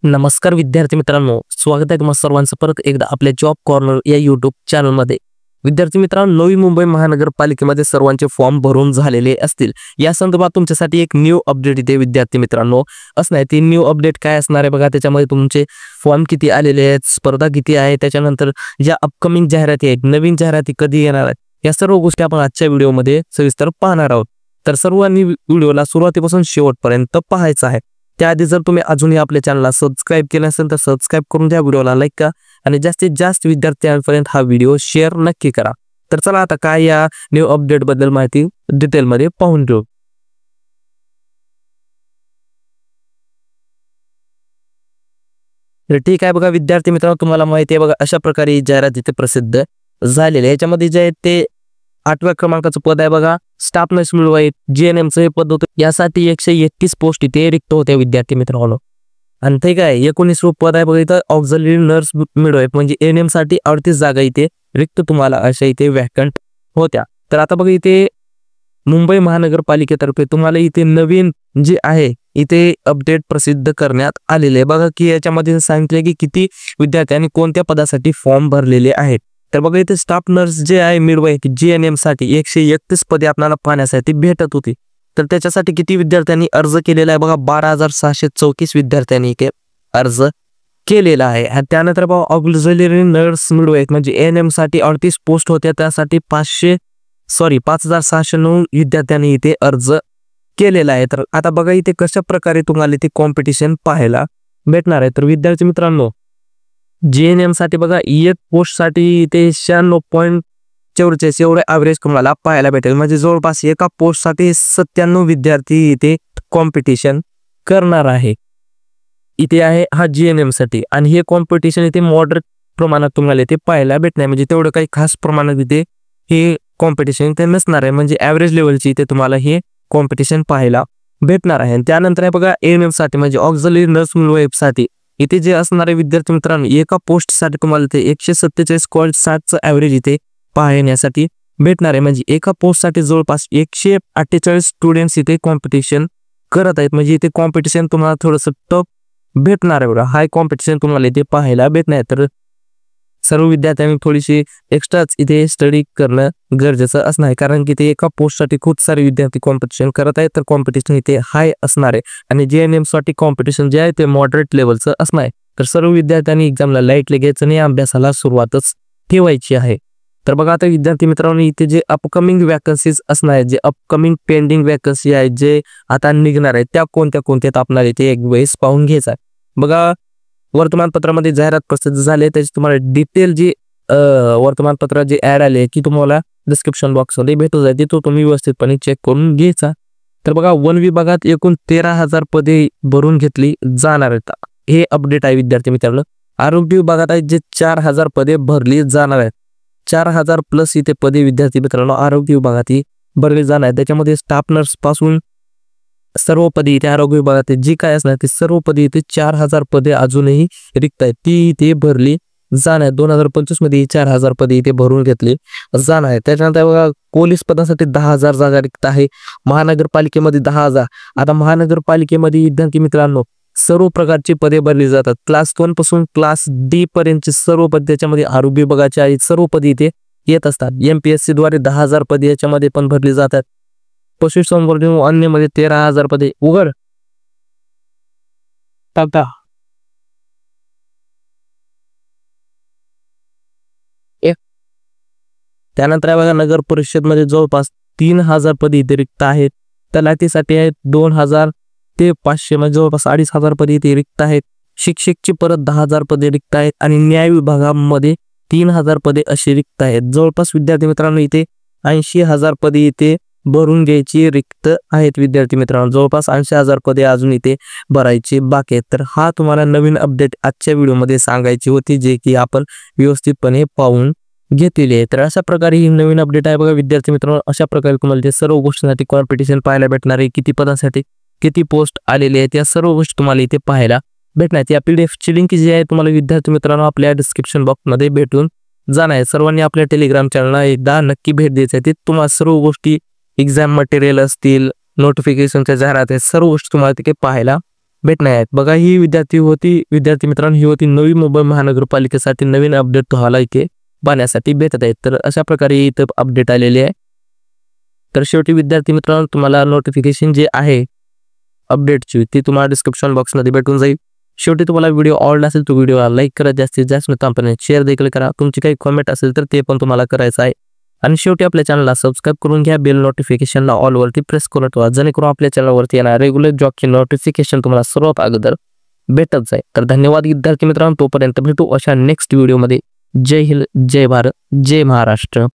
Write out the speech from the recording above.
नमस्कार विद्यार्थी मित्रांनो, स्वागत आहे तुम्हा सर्वांचं परत एकदा आपल्या जॉब कॉर्नर या यूट्यूब चॅनलमध्ये। विद्यार्थी मित्रांनो, नवी मुंबई महानगरपालिकेमध्ये सर्वांचे फॉर्म भरून झालेले असतील। या संदर्भात तुमच्यासाठी एक न्यू अपडेट इथे विद्यार्थी मित्रांनो असणार। ती न्यू अपडेट काय असणार आहे बघा, त्याच्यामध्ये तुमचे फॉर्म किती आलेले आहेत, स्पर्धा किती आहे, त्याच्यानंतर ज्या अपकमिंग जाहिराती आहेत, नवीन जाहिराती कधी येणार आहेत, या सर्व गोष्टी आपण आजच्या व्हिडिओमध्ये सविस्तर पाहणार आहोत। तर सर्वांनी व्हिडिओला सुरुवातीपासून शेवटपर्यंत पाहायचं आहे। त्याआधी जर तुम्ही अजूनही आपल्या चॅनलला सबस्क्राइब केलं नसेल तर सबस्क्राइब करून द्या, व्हिडिओला लाईक करा आणि जास्तीत जास्त विद्यार्थ्यांपर्यंत हा व्हिडिओ शेअर नक्की करा। तर चला आता काय या न्यू अपडेट बद्दल माहिती डिटेलमध्ये पाहून घेऊ। तर ठीक आहे बघा विद्यार्थी मित्रांनो, तुम्हाला माहिती आहे बघा अशा प्रकारे जाहिरात इथे प्रसिद्ध झालेली आहे। याच्यामध्ये जे आहे ते 8व्या क्रमांकाचं पद आहे बघा, स्टाफ नर्स मिळवाईत जीएनएमचं हे पद होतं। यासाठी 131 पोस्ट इथे रिक्त होत्या विद्यार्थी मित्रांनो। आणि ठीक आहे 19वे पद आहे बघा इथं ऑक्झिलरी नर्स मिळवाईत, म्हणजे एएनएम साठी 38 जागा इथे रिक्त तुम्हाला अशा इथे वॅकंट होत्या। तर आता बघा इथे मुंबई महानगरपालिकेतर्फे तुम्हाला इथे नवीन जे आहे इथे अपडेट प्रसिद्ध करण्यात आलेले आहे बघा, की याच्यामध्ये सांगितले की किती विद्यार्थ्यांनी कोणत्या पदासाठी फॉर्म भरलेले आहेत। तर बघा इथे स्टाफ नर्स जे आहे मिळवाईत जीएनएम साठी 131 पदे आपल्याला पाहण्यासाठी भेटत होती। तर त्याच्यासाठी किती विद्यार्थ्यांनी अर्ज केलेला आहे बघा, 12,634 विद्यार्थ्यांनी इथे अर्ज केलेला आहे। आणि त्यानंतर बघा ऑक्झिलरी नर्स मिळवाईत म्हणजे एएनएम साठी 38 पोस्ट होत्या, त्यासाठी 5,609 विद्यार्थ्यांनी इथे अर्ज केलेला आहे। तर आता बघा इथे कशा प्रकारे तुम्हाला इथे कॉम्पिटिशन पाहायला भेटणार आहे। तर विद्यार्थी मित्रांनो जीएनएम साठी बघा एक पोस्ट साठी इथे 96.44 एवढे ॲव्हरेज तुम्हाला पाहायला भेटेल, म्हणजे जवळपास एका पोस्ट साठी 97 विद्यार्थी इथे कॉम्पिटिशन करणार आहे। इथे आहे हा जीएनएम साठी आणि हे कॉम्पिटिशन इथे मॉडरेट प्रमाणात तुम्हाला इथे पाहायला भेटणार, म्हणजे तेवढं काही खास प्रमाणात इथे हे कॉम्पिटिशन इथे नसणार आहे, म्हणजे ॲव्हरेज लेवलची इथे तुम्हाला हे कॉम्पिटिशन पाहायला भेटणार आहे। त्यानंतर आहे बघा एएनएम साठी म्हणजे ऑक्झिलरी नर्स मिळवाईत साठी इथे जे असणारे विद्यार्थी मित्रांनो एका पोस्ट साठी तुम्हाला इथे 147.60चं ॲव्हरेज इथे पाहण्यासाठी भेटणार आहे, म्हणजे एका पोस्ट साठी जवळपास 148 स्टुडंट्स इथे कॉम्पिटिशन करत आहेत, म्हणजे इथे कॉम्पिटिशन तुम्हाला थोडंसं टफ भेटणार आहे बघा, हाय कॉम्पिटिशन तुम्हाला इथे पाहायला भेटणार आहे। तर सर्व विद्यार्थ्यांनी थोडीशी एक्स्ट्राच इथे स्टडी करणं गरजेचं असणार आहे, कारण की ते एका पोस्ट साठी खूप सारे विद्यार्थी कॉम्पिटिशन करत आहेत। तर कॉम्पिटिशन इथे हाय असणार आहे आणि जीएनएम साठी कॉम्पिटिशन जे आहे ते मॉडरेट लेवलचं असणार आहे। तर सर्व विद्यार्थ्यांनी एक्झामला लाईटली घ्यायचं नाही, अभ्यासाला सुरुवातच ठेवायची आहे। तर बघा आता विद्यार्थी मित्रांनो इथे जे अपकमिंग वॅकन्सीज असणार आहेत, जे अपकमिंग पेंडिंग वॅकन्सी आहेत जे आता निघणार आहेत, त्या कोणत्या आपल्याला इथे एक वेळेस पाहून घ्यायचा आहे। बघा वर्तमानपत्रामध्ये जाहिरात प्रसिद्ध झाले, त्याची तुम्हाला डिटेल जी वर्तमानपत्र जे ऍड आले की तुम्हाला डिस्क्रिप्शन बॉक्समध्ये भेटून जाईल, तो तुम्ही व्यवस्थितपणे चेक करून घ्यायचा। तर बघा वन विभागात एकूण 13,000 पदे भरून घेतली जाणार आहेत, हे अपडेट आहे विद्यार्थी मित्रांनो। आरोग्य विभागात आहे जे 4,000 पदे भरली जाणार आहेत, 4,000 प्लस इथे पदे विद्यार्थी मित्रांनो आरोग्य विभागात भरली जाणार आहेत। त्याच्यामध्ये स्टाफ नर्स पासून सर्व पदे इथे आरोग्य विभागात जी काय असणार ते सर्व पदे इथे 4,000 पदे अजूनही रिक्त आहेत, ती इथे भरली जाणार आहे। 2025 मध्ये 4,000 पदे इथे भरून घेतली जाणार आहे। त्याच्यानंतर बघा पोलीस पदासाठी 10,000 जागा रिक्त आहे, महानगरपालिकेमध्ये 10,000। आता महानगरपालिकेमध्ये विद्यार्थी मित्रांनो सर्व प्रकारची पदे भरली जातात, क्लास 1 पासून क्लास डी पर्यंतचे सर्व पदे त्याच्यामध्ये आरोग्य विभागाचे आहेत, सर्व पदे इथे येत असतात। एमपीएससी द्वारे 10,000 पदे याच्यामध्ये पण भरली जातात। पशुसंवर्धन अन्य मध्ये 13,000 पदे उघड टाकता। त्यानंतर बघा नगर परिषद मध्ये जवळपास 3,000 पदे इथे रिक्त आहेत, तलाठीसाठी आहेत 2,000 ते 500 म्हणजे जवळपास 2,500 पदे इथे रिक्त आहेत। शिक्षकची परत 10,000 पदे रिक्त आहेत आणि न्याय विभागामध्ये 3,000 पदे अशी रिक्त आहेत। जवळपास विद्यार्थी मित्रांनो इथे 80,000 पदे इथे भरून घ्यायची रिक्त आहेत विद्यार्थी मित्रांनो, जवळपास 80,000 पदे अजून इथे भरायची बाकी आहेत। तर हा तुम्हाला नवीन अपडेट आजच्या व्हिडिओमध्ये सांगायची होती, जे की आपण व्यवस्थितपणे पाहून घेतलेली आहे। तर अशा प्रकारे ही नवीन अपडेट आहे बघा विद्यार्थी मित्रांनो। अशा प्रकारे तुम्हाला ते सर्व गोष्टींसाठी कॉम्पिटिशन पाहायला भेटणार आहे, किती पदांसाठी किती पोस्ट आलेले आहेत, या सर्व गोष्टी तुम्हाला इथे पाहायला भेटणार। या PDF ची लिंक जी आहे तुम्हाला विद्यार्थी मित्रांनो आपल्या डिस्क्रिप्शन बॉक्समध्ये भेटून जाणार आहे। सर्वांनी आपल्या टेलिग्राम चॅनलला एकदा नक्की भेट द्यायची आहे, ते तुम्हाला सर्व गोष्टी एग्जाम मटेरियल असतील, नोटिफिकेशनच्या जाहिरात आहेत, सर्व गोष्टी तुम्हाला तिथे पाहायला भेटणार आहेत. बघा ही विद्यार्थी मित्रांनो ही होती नवी मुंबई महानगरपालिकेसाठी नवीन अपडेट तुम्हाला इथे पाहण्यासाठी भेटत आहेत. तर अशा प्रकारे इथं अपडेट आलेली आहे. तर शेवटी विद्यार्थी मित्रांनो तुम्हाला नोटिफिकेशन जे आहे अपडेटची ती तुम्हाला डिस्क्रिप्शन बॉक्समध्ये भेटून जाईल. शेवटी तुम्हाला व्हिडिओ आवडला असेल तर व्हिडिओला लाईक करा, जास्तीत जास्त मित्रांपर्यंत शेअर देखील करा. तुमची काही कमेंट असेल तर ते पण तुम्हाला करायचं आहे. आणि शेवटी आपल्या चॅनलला सबस्क्राईब करून घ्या. बेल नोटिफिकेशनला ऑलवरती प्रेस करून ठेवा, जेणेकरून आपल्या चॅनलवरती येणार रेग्युलर जॉबची नोटिफिकेशन तुम्हाला सर्वात अगोदर भेटत जाईल. तर धन्यवाद विद्यार्थी मित्रांनो, तोपर्यंत भेटू अशा नेक्स्ट व्हिडिओमध्ये. जय हिंद, जय भारत, जय महाराष्ट्र.